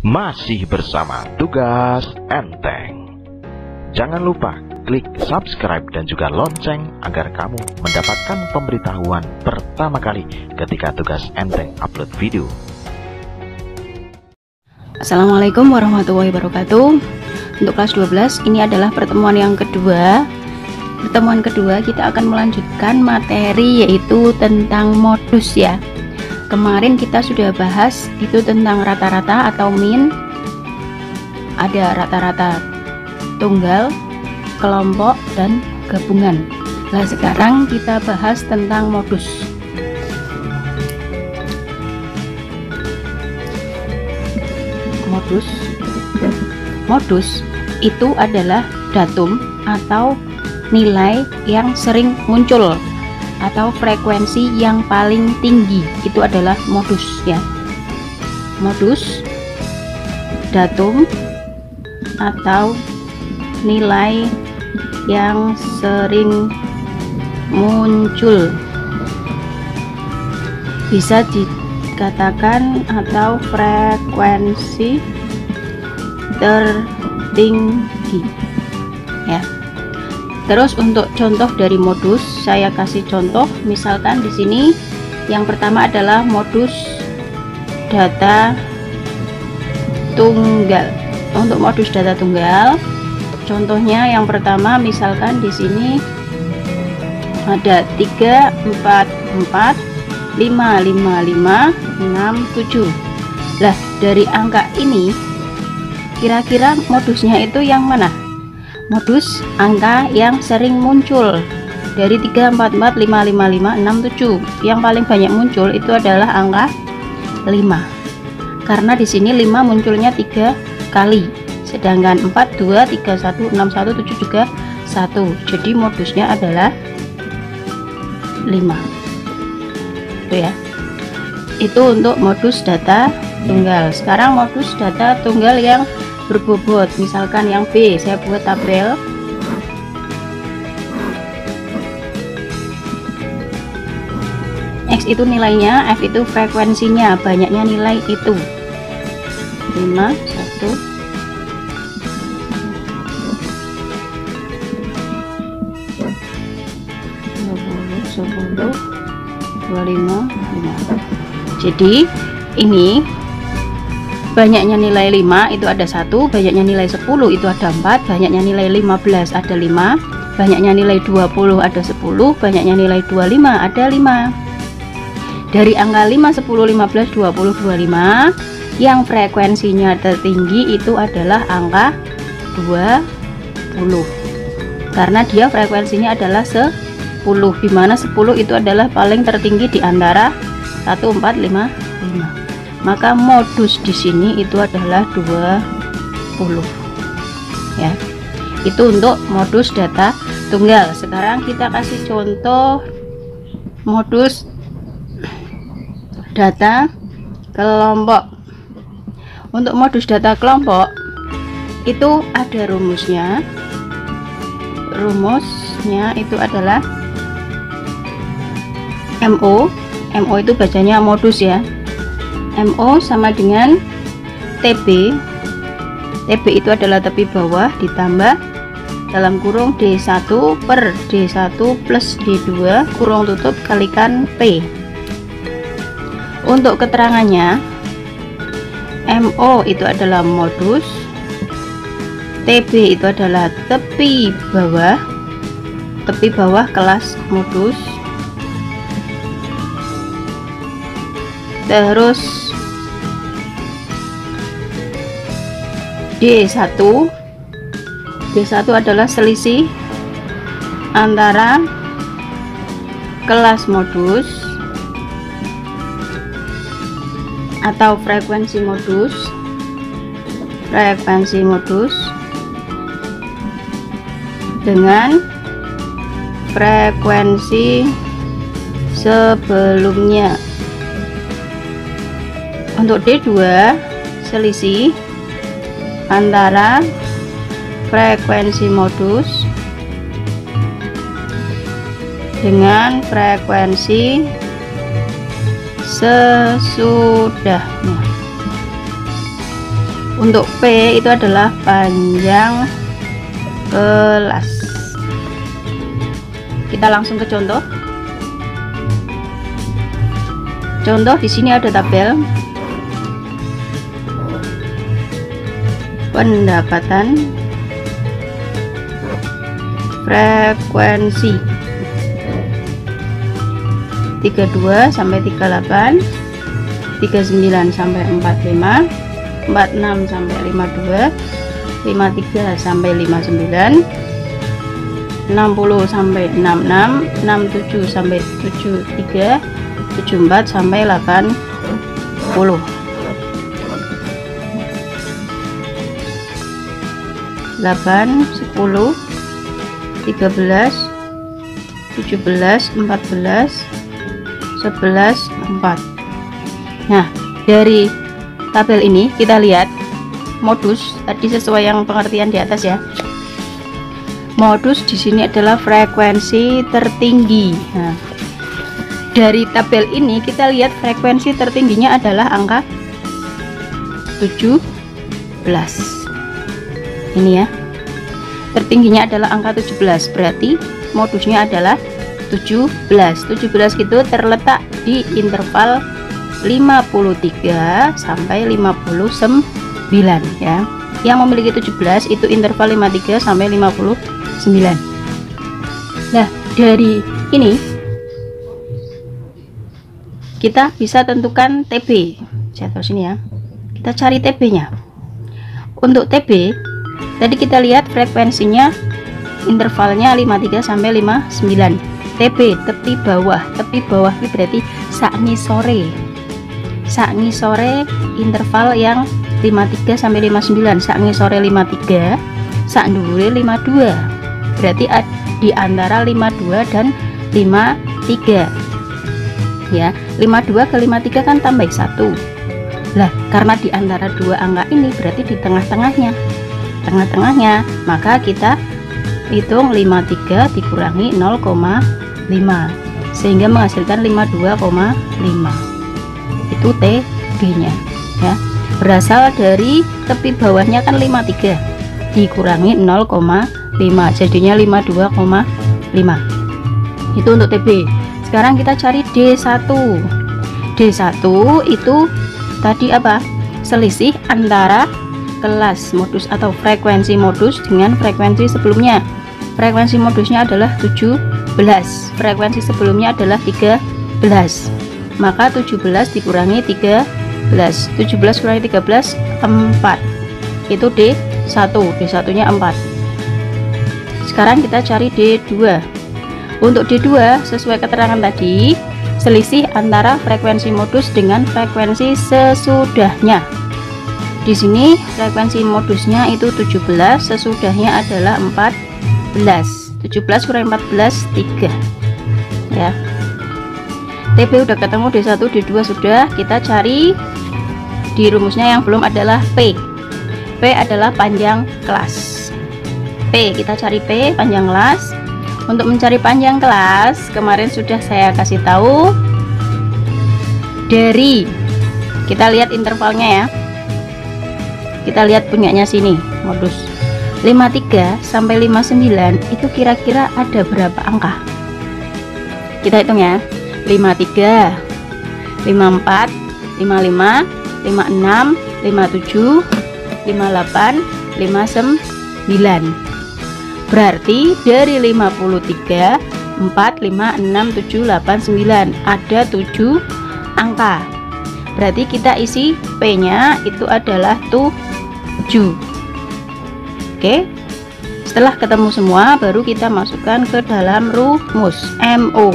Masih bersama Tugas Enteng. Jangan lupa klik subscribe dan juga lonceng agar kamu mendapatkan pemberitahuan pertama kali ketika Tugas Enteng upload video. Assalamualaikum warahmatullahi wabarakatuh. Untuk kelas 12 ini adalah pertemuan yang kedua. Pertemuan kedua kita akan melanjutkan materi yaitu tentang modus ya. Kemarin kita sudah bahas itu tentang rata-rata atau min. Ada rata-rata tunggal, kelompok, dan gabungan. Nah sekarang kita bahas tentang modus. Modus itu adalah datum atau nilai yang sering muncul atau frekuensi yang paling tinggi. Itu adalah modus ya. Modus, datum atau nilai yang sering muncul, bisa dikatakan atau frekuensi tertinggi ya. Terus untuk contoh dari modus, saya kasih contoh. Misalkan di sini yang pertama adalah modus data tunggal. Untuk modus data tunggal, contohnya yang pertama misalkan di sini ada 3, 4, 4, 5, 5, 5, 6, 7. Lah dari angka ini kira-kira modusnya itu yang mana? Modus angka yang sering muncul dari 3, 4, 4, 5, 5, 5, 6, 7. Yang paling banyak muncul itu adalah angka 5. Karena di sini 5 munculnya 3 kali. Sedangkan 4, 2, 3, 1, 6, 1, 7 juga 1. Jadi modusnya adalah 5. Itu ya. Itu untuk modus data tunggal. Sekarang modus data tunggal yang berbobot, misalkan yang B, saya buat tabel. X itu nilainya, F itu frekuensinya, banyaknya nilai itu 5, 1, 20, 10, 25, 5. Jadi ini banyaknya nilai 5 itu ada 1, banyaknya nilai 10 itu ada 4, banyaknya nilai 15 ada 5, banyaknya nilai 20 ada 10, banyaknya nilai 25 ada 5. Dari angka 5, 10, 15, 20, 25 yang frekuensinya tertinggi itu adalah angka 20, karena dia frekuensinya adalah 10, dimana 10 itu adalah paling tertinggi di antara 1, 4, 5, 5. Maka modus di sini itu adalah 20 ya. Itu untuk modus data tunggal. Sekarang kita kasih contoh modus data kelompok. Untuk modus data kelompok itu ada rumusnya. Rumusnya itu adalah MO. MO itu bacanya modus ya. MO sama dengan TB. TB itu adalah tepi bawah ditambah dalam kurung D1 per D1 plus D2 kurung tutup kalikan P. Untuk keterangannya, MO itu adalah modus, TB itu adalah tepi bawah kelas modus, terus D1 adalah selisih antara kelas modus atau frekuensi modus dengan frekuensi sebelumnya. Untuk D2 selisih antara frekuensi modus dengan frekuensi sesudahnya. Untuk P itu adalah panjang kelas. Kita langsung ke contoh. Contoh di sini ada tabel pendapatan frekuensi 32 sampai 38, 39 sampai 45, 46 sampai 52, 53 sampai 59, 60 sampai 66, 67 sampai 73, 74 sampai 80. 8, 10, 13, 17, 14, 11, 4. Nah, dari tabel ini kita lihat modus tadi sesuai yang pengertian di atas ya. Modus di sini adalah frekuensi tertinggi. Nah, dari tabel ini kita lihat frekuensi tertingginya adalah angka 17. Ini ya, tertingginya adalah angka 17, berarti modusnya adalah 17. 17 itu terletak di interval 53 sampai 59 ya. Yang memiliki 17 itu interval 53 sampai 59. Nah, dari ini kita bisa tentukan TB. Saya taruh sini ya. Kita cari TB-nya. Untuk TB tadi kita lihat frekuensinya intervalnya 53 sampai 59. TB tepi bawah itu berarti sak ngisore interval yang 53 sampai 59. Sak ngisore 53, sak dhuwure 52, berarti di antara 52 dan 53 ya. 52 ke 53 kan tambah 1 lah, karena di antara dua angka ini berarti di tengah-tengahnya, maka kita hitung 53 dikurangi 0,5 sehingga menghasilkan 52,5. Itu TB nya ya, berasal dari tepi bawahnya kan 53 dikurangi 0,5 jadinya 52,5. Itu untuk TB. Sekarang kita cari D1. D1 itu tadi apa? Selisih antara kelas modus atau frekuensi modus dengan frekuensi sebelumnya. Frekuensi modusnya adalah 17, frekuensi sebelumnya adalah 13, maka 17 dikurangi 13, 17 kurangi 13 4. Itu D1, D1 nya 4. Sekarang kita cari D2. Untuk D2 sesuai keterangan tadi, selisih antara frekuensi modus dengan frekuensi sesudahnya. Di sini frekuensi modusnya itu 17, sesudahnya adalah 14. 17 kurang 14 3 ya. TB udah ketemu, D1 D2 sudah. Kita cari di rumusnya yang belum adalah P. P adalah panjang kelas. P, kita cari P panjang kelas. Untuk mencari panjang kelas kemarin sudah saya kasih tahu, dari kita lihat intervalnya ya. Kita lihat punyanya sini, modus 53 sampai 59 itu kira-kira ada berapa angka? Kita hitung ya. 53, 54, 55, 56, 57, 58, 59. Berarti dari 53 4, 5, 6, 7, 8, 9 ada 7 angka. Berarti kita isi P nya itu adalah 7. Oke, setelah ketemu semua baru kita masukkan ke dalam rumus. MO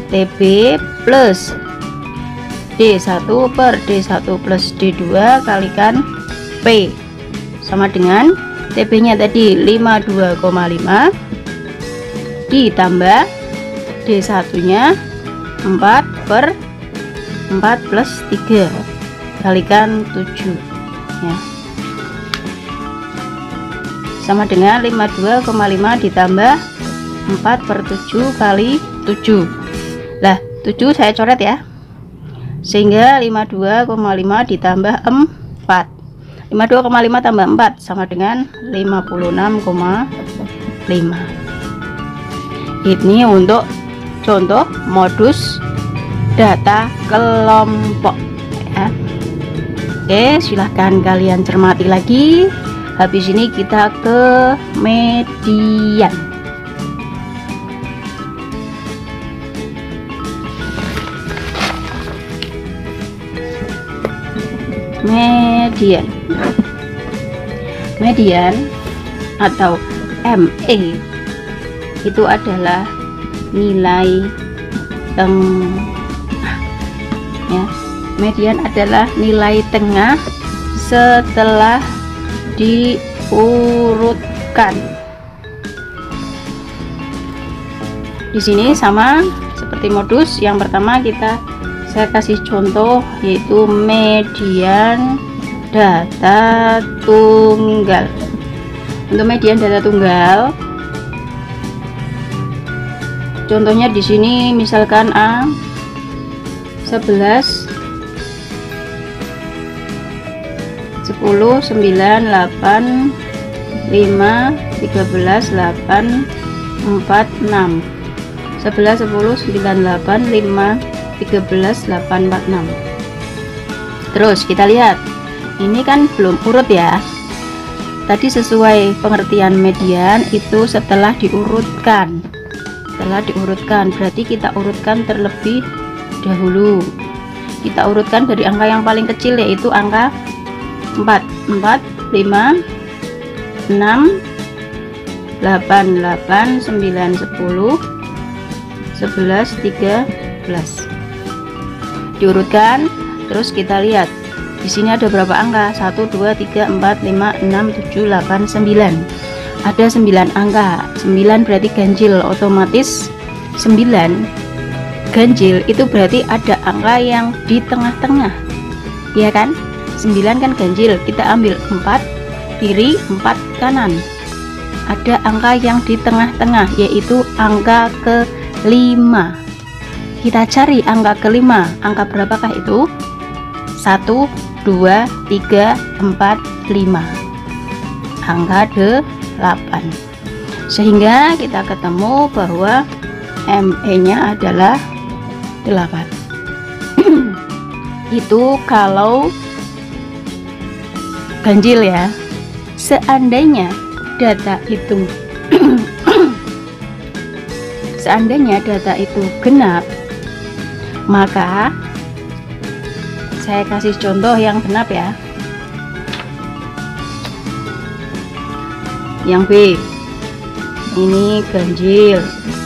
TB plus D1 per D1 plus D2 kalikan P sama dengan TB nya tadi 52,5 ditambah D1 nya 4 per 4 plus 3 kalikan 7 ya, sama dengan 52,5 ditambah 4 per 7 kali 7 lah, 7 saya coret ya, sehingga 52,5 ditambah 4 52,5 tambah 4 sama dengan 56,5. Ini untuk contoh modus data kelompok ya. Oke, silahkan kalian cermati lagi. Habis ini kita ke median. Median atau ME itu adalah nilai tengah ya. Median adalah nilai tengah setelah diurutkan. Di sini sama seperti modus yang pertama, saya kasih contoh yaitu median data tunggal. Untuk median data tunggal, contohnya di sini misalkan A 11 10 9 8 5 13 8 4 6 11 10 9 8 5 13 8 4 6. Terus kita lihat, ini kan belum urut ya. Tadi sesuai pengertian median itu setelah diurutkan. Berarti kita urutkan terlebih dahulu. Kita urutkan dari angka yang paling kecil yaitu angka 4, 5, 6, 8, 8, 9, 10, 11, 13. Diurutkan, terus kita lihat di sini ada berapa angka? 1, 2, 3, 4, 5, 6, 7, 8, 9. Ada 9 angka. 9 berarti ganjil, otomatis 9 ganjil itu berarti ada angka yang di tengah-tengah, ya kan? 9 kan ganjil, kita ambil 4 kiri 4 kanan. Ada angka yang di tengah-tengah yaitu angka ke-5. Kita cari angka ke-5. Angka berapakah itu? 1, 2, 3, 4, 5. Angka 8. Sehingga kita ketemu bahwa ME-nya adalah 8. Itu kalau ganjil ya. Seandainya data itu genap, maka saya kasih contoh yang genap ya. Yang B ini ganjil.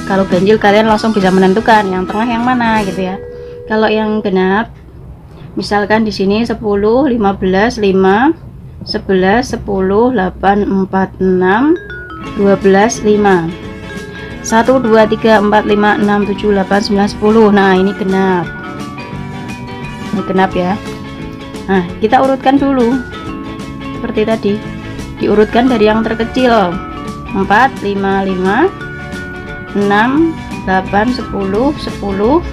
Kalau ganjil kalian langsung bisa menentukan yang tengah yang mana gitu ya. Kalau yang genap, misalkan di sini 10, 15, 5, 11, 10, 8, 4, 6, 12, 5. 1, 2, 3, 4, 5, 6, 7, 8, 9, 10. Nah, ini genap. Ini genap ya. Nah, kita urutkan dulu. Seperti tadi. Diurutkan dari yang terkecil. 4, 5, 5, 6, 8, 10, 10,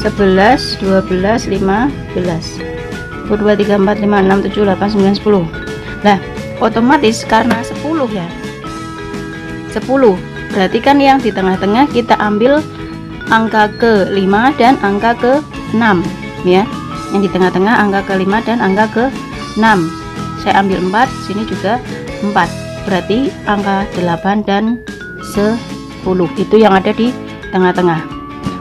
11, 12, 15. 1, 2, 3, 4, 5, 6, 7, 8, 9, 10. Nah, otomatis karena 10 ya. 10. Berarti kan yang di tengah-tengah kita ambil angka ke-5 dan angka ke-6 ya. Yang di tengah-tengah angka ke-5 dan angka ke-6. Saya ambil 4, sini juga 4. Berarti angka 8 dan 10 itu yang ada di tengah-tengah.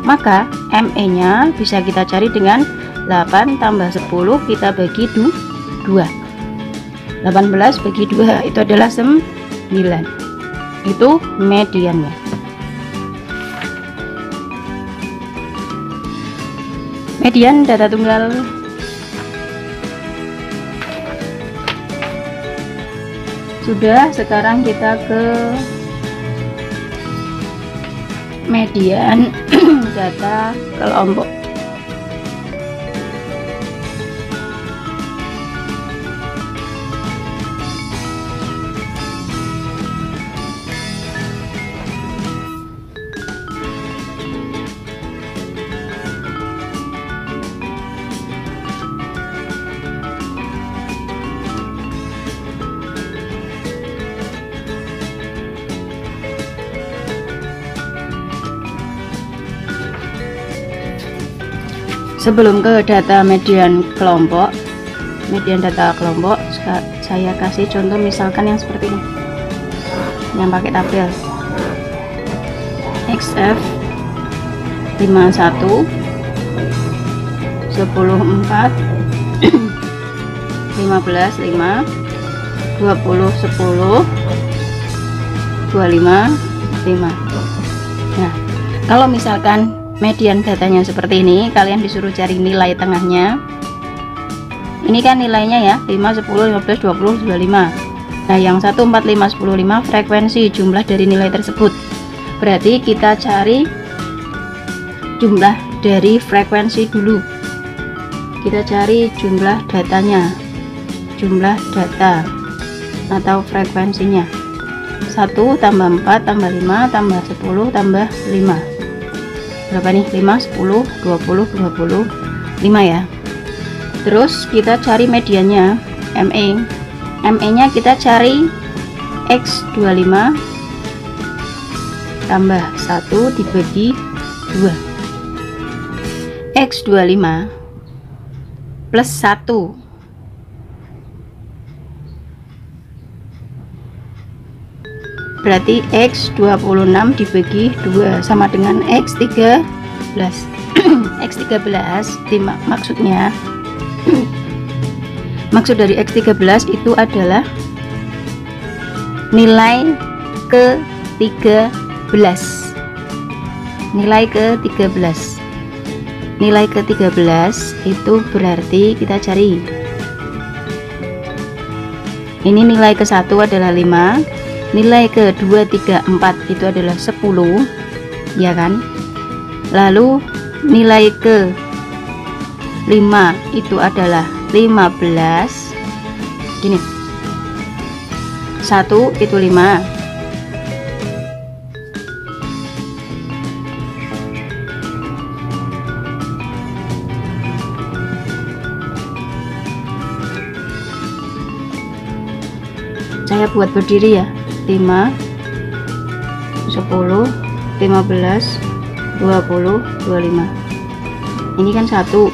Maka ME-nya bisa kita cari dengan 8 tambah 10 kita bagi 2. 18 bagi 2 itu adalah 9. Itu mediannya. Median data tunggal. Sudah, sekarang kita ke median data kelompok. Sebelum ke data median kelompok, saya kasih contoh misalkan yang seperti ini, yang pakai tabel XF 51 10 4 15 5 20 10 25 5. Nah, kalau misalkan median datanya seperti ini, kalian disuruh cari nilai tengahnya. Ini kan nilainya ya 5, 10, 15, 20, 25. Nah, yang 1, 4, 5, 10, 5 frekuensi jumlah dari nilai tersebut. Berarti kita cari jumlah dari frekuensi dulu. Kita cari jumlah datanya, jumlah data atau frekuensinya. 1 tambah 4 tambah 5 tambah 10 tambah 5. Berapa nih? 5, 10, 20, 25 ya. Terus kita cari mediannya, ME. ME nya kita cari X25 tambah 1 dibagi 2. X25 plus 1 berarti X26 dibagi 2 sama dengan X13. X13 maksudnya maksud dari X13 itu adalah nilai ke-13. Nilai ke-13. Nilai ke-13 itu berarti kita cari. Ini nilai ke-1 adalah 5, nilai ke-2, 3, 4 itu adalah 10, ya kan? Lalu nilai ke-5 itu adalah 15. Gini. 1 itu 5. Saya buat berdiri ya, 5, 10, 15, 20, 25. Ini kan 1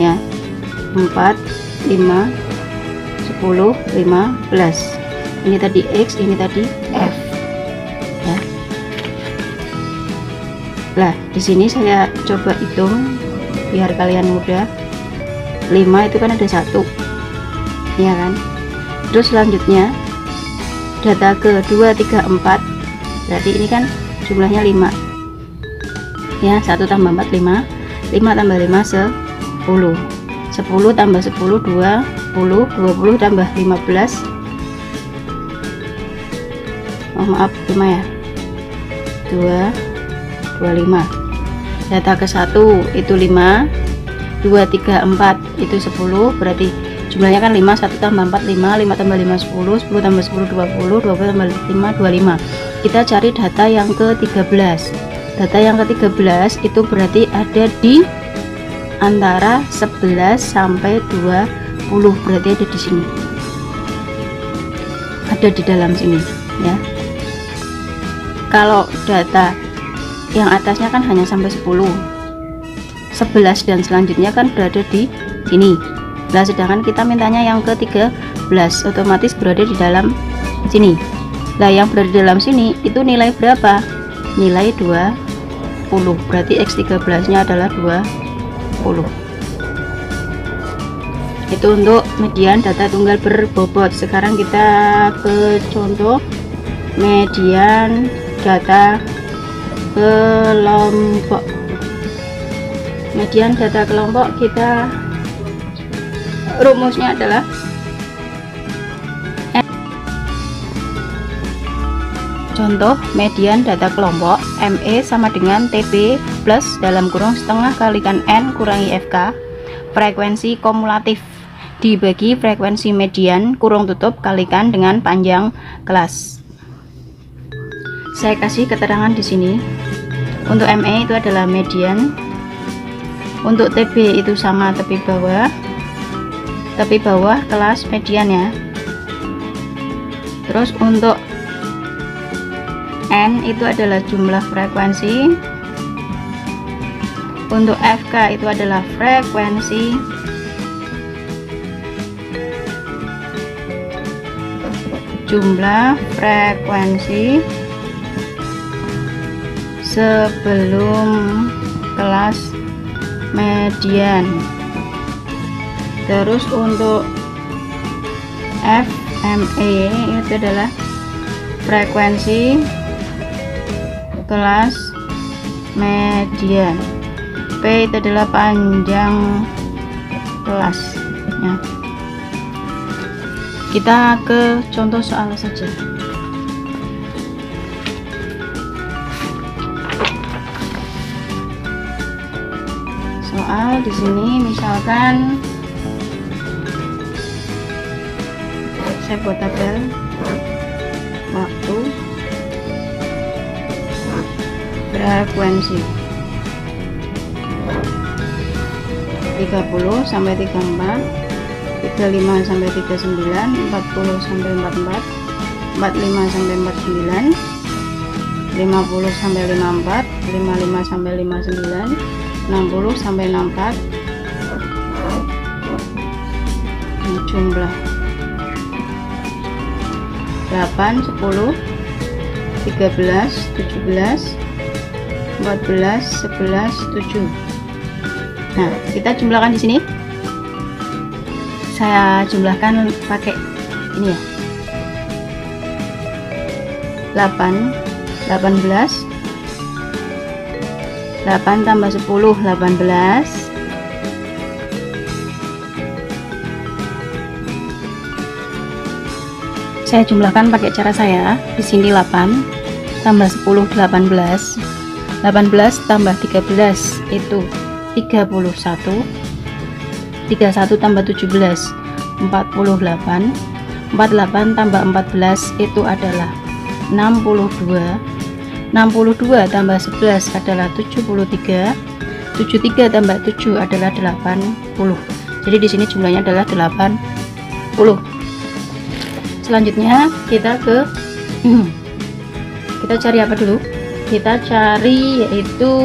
ya, 4, 5, 10, 15. Ini tadi X, ini tadi F ya. Nah, di sini saya coba hitung biar kalian mudah. 5 itu kan ada 1 ya kan. Terus selanjutnya data ke 2, 3, 4 berarti ini kan jumlahnya 5 ya. 1 tambah 4 5, 5 tambah 5 10, 10 tambah 10 20, 20 tambah 15, oh maaf 5 ya, 2, 25. Data ke 1 itu 5, 2, 3, 4 itu 10, berarti jumlahnya kan 5, 1 tambah 4 5, 5 tambah 5 10, 10 tambah 10 20, 20 tambah 5 25. Kita cari data yang ke-13. Data yang ke-13 itu berarti ada di antara 11 sampai 20, berarti ada di sini. Ada di dalam sini ya. Kalau data yang atasnya kan hanya sampai 10. 11 dan selanjutnya kan berada di sini. Nah, sedangkan kita mintanya yang ke-13, otomatis berada di dalam sini. Nah, yang berada di dalam sini itu nilai berapa? Nilai 20. Berarti X13 nya adalah 20. Itu untuk median data tunggal berbobot. Sekarang kita ke contoh median data kelompok. Median data kelompok, kita rumusnya adalah contoh median data kelompok ME sama dengan TB plus dalam kurung setengah kalikan N kurangi FK frekuensi kumulatif dibagi frekuensi median kurung tutup kalikan dengan panjang kelas. Saya kasih keterangan di sini. Untuk ME itu adalah median, untuk TB itu sama tepi bawah kelas median ya. Terus untuk N itu adalah jumlah frekuensi, Untuk FK itu adalah frekuensi jumlah frekuensi sebelum kelas median. Terus untuk FME itu adalah frekuensi kelas median. P itu adalah panjang kelasnya. Kita ke contoh soal saja. Soal di sini misalkan saya buat tabel waktu frekuensi 30 sampai 34, 35 sampai 39, 40 sampai 44, 45 sampai 49, 50 sampai 54, 55 sampai 59, 60 sampai 64. Jumlah 8, 10, 13, 17, 14, 11, 7. Nah, kita jumlahkan di sini. Saya jumlahkan pakai ini ya. 8, 18, 8 tambah 10, 18. Saya jumlahkan pakai cara saya. Di sini 8 tambah 10, 18. 18 tambah 13 itu 31. 31 tambah 17, 48. 48 tambah 14 itu adalah 62. 62 tambah 11 adalah 73. 73 tambah 7 adalah 80. Jadi di sini jumlahnya adalah 80. Selanjutnya kita cari apa dulu? Kita cari yaitu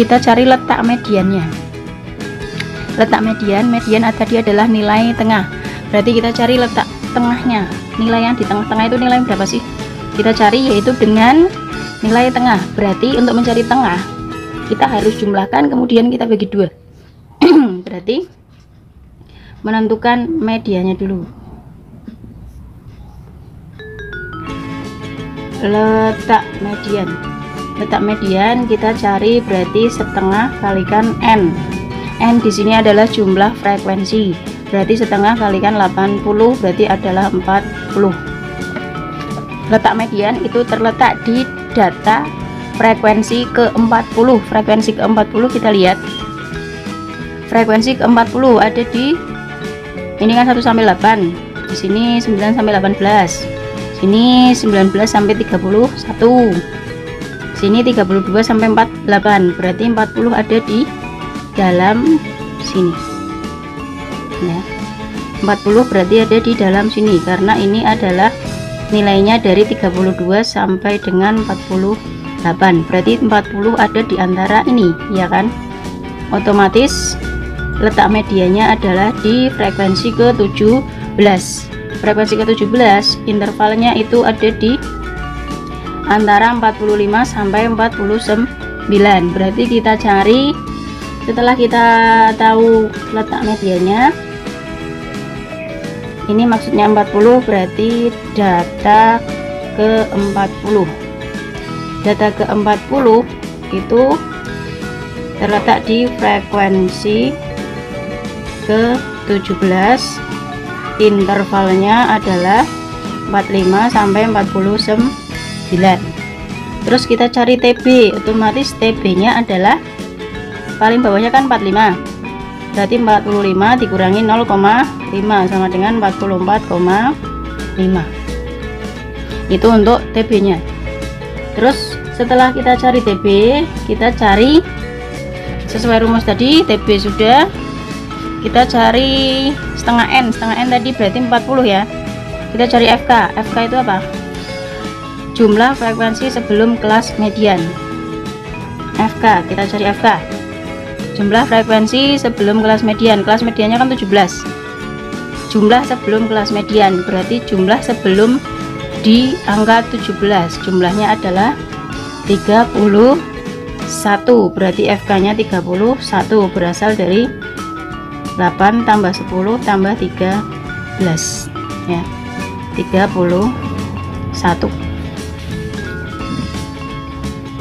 letak mediannya. Letak median tadi adalah nilai tengah. Berarti kita cari letak tengahnya. Nilai yang di tengah-tengah itu nilai berapa sih? Kita cari yaitu dengan nilai tengah. Berarti untuk mencari tengah kita harus jumlahkan kemudian kita bagi 2. Berarti menentukan mediannya dulu. Letak median kita cari berarti setengah kalikan N. N di sini adalah jumlah frekuensi. Berarti setengah kalikan 80 berarti adalah 40. Letak median itu terletak di data frekuensi ke-40. Frekuensi ke-40 kita lihat. Frekuensi ke-40 ada di ini kan 1 sampai 8. Di sini 9 sampai 18. Sini 19 sampai 31. Sini 32 sampai 48. Berarti 40 ada di dalam sini. Ya. 40 berarti ada di dalam sini karena ini adalah nilainya dari 32 sampai dengan 48. Berarti 40 ada di antara ini, ya kan? Otomatis letak medianya adalah di frekuensi ke-17. Frekuensi ke-17 intervalnya itu ada di antara 45 sampai 49. Berarti kita cari setelah kita tahu letak medianya. Ini maksudnya 40 berarti data ke-40. Data ke-40 itu terletak di frekuensi ke-17. Intervalnya adalah 45 sampai 49. Terus kita cari TB, otomatis TB-nya adalah paling bawahnya kan 45. Berarti 45 dikurangi 0,5 sama dengan 44,5. Itu untuk TB-nya. Terus setelah kita cari TB, kita cari sesuai rumus tadi. TB sudah, kita cari setengah N tadi berarti 40 ya. Kita cari FK. FK itu apa? Jumlah frekuensi sebelum kelas median. FK. Kita cari FK. Jumlah frekuensi sebelum kelas median. Kelas mediannya kan 17. Jumlah sebelum kelas median berarti jumlah sebelum di angka 17. Jumlahnya adalah 31. Berarti FK-nya 31 berasal dari 8 tambah 10 tambah 13 ya. 31.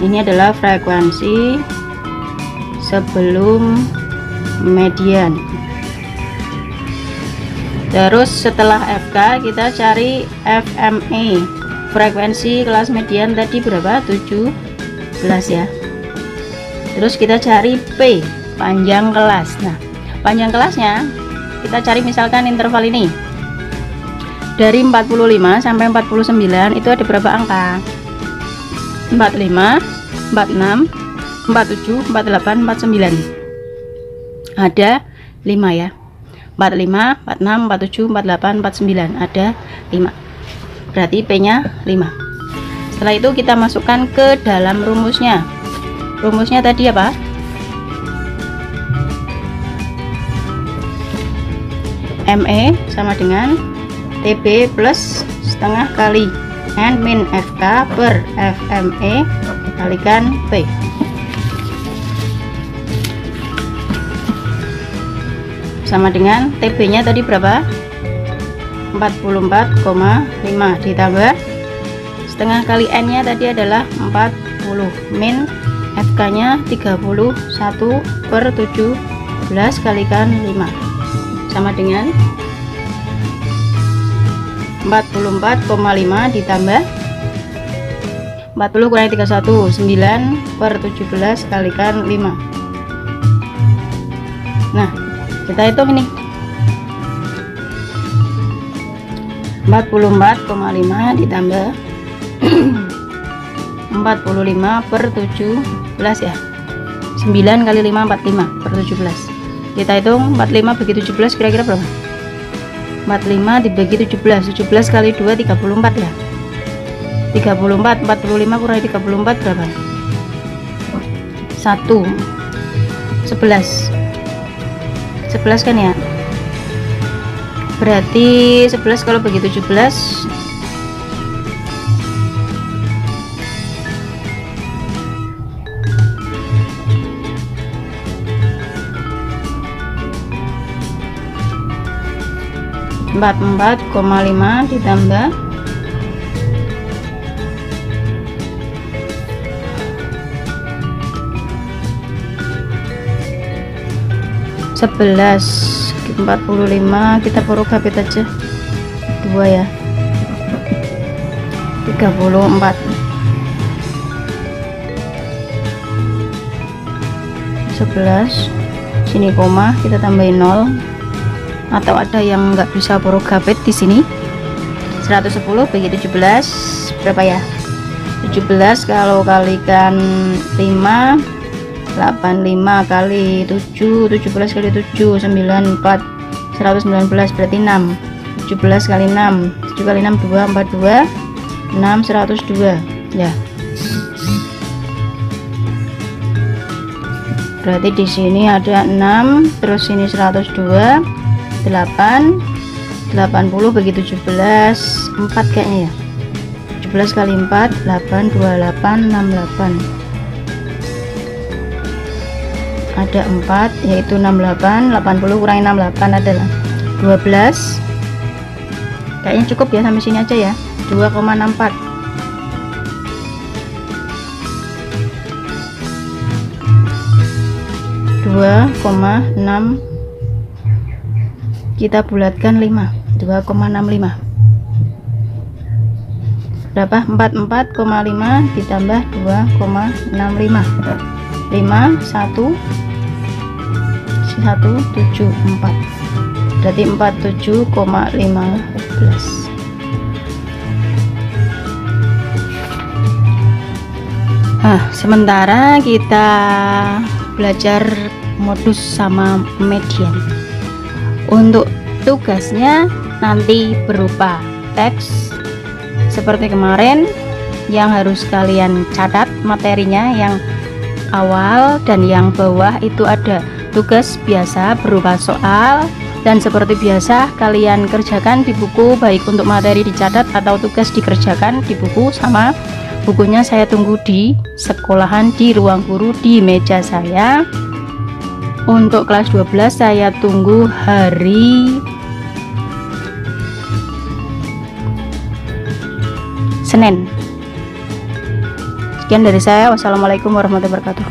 Ini adalah frekuensi sebelum median. Terus setelah FK kita cari FME. Frekuensi kelas median tadi berapa? 17 ya. Terus kita cari P, panjang kelas. Nah, panjang kelasnya kita cari misalkan interval ini. Dari 45 sampai 49 itu ada berapa angka? 45, 46, 47, 48, 49. Ada 5 ya. 45, 46, 47, 48, 49. Ada 5. Berarti P-nya 5. Setelah itu kita masukkan ke dalam rumusnya. Rumusnya tadi apa? ME sama dengan TB plus setengah kali N min FK per FME kalikan P. Sama dengan TB nya tadi berapa? 44,5 ditambah setengah kali N nya tadi adalah 40 min FK nya 31 per 17 kalikan 5 sama dengan 44,5 ditambah 40 kurangi 31 9 per 17 kalikan 5. Nah, kita hitung ini 44,5 ditambah 45 per 17 ya. 9 kali 5 45 per 17. Kita hitung 45 bagi 17 kira-kira berapa? 45 dibagi 17 kali 2 34 ya. 34 45 kurangi 34 berapa? 1 11 kan ya. Berarti 11 kalau bagi 17 44,5 ditambah 11 45 kita huruf habit aja 2 ya. 34 11 sini koma kita tambahin 0 atau ada yang nggak bisa huruf habit di sini. 110 bagi 17 berapa ya? 17 kalau kalikan 5 85 kali 7 17 kali 7 94 119 berarti 6 17 kali 6 7 kali 6 242 6 102 ya. Berarti di sini ada 6 terus ini 102 8 80 bagi 17 4 kayaknya ya. 17 kali 4 8 28 68 ada 4 yaitu 68 80 kurangi 68 adalah 12. Kayaknya cukup ya sampai sini aja ya. 2,64 2,6 kita bulatkan 5 2,65 berapa? 44,5 ditambah 2,65 5 174 berarti 47,15. Sementara kita belajar modus sama median. Untuk tugasnya nanti berupa teks seperti kemarin yang harus kalian catat materinya yang awal, dan yang bawah itu ada tugas biasa berupa soal. Dan seperti biasa kalian kerjakan di buku, baik untuk materi dicatat atau tugas dikerjakan di buku. Sama bukunya saya tunggu di sekolahan, di ruang guru, di meja saya. Untuk kelas 12 saya tunggu hari Senin. Sekian dari saya. Wassalamualaikum warahmatullahi wabarakatuh.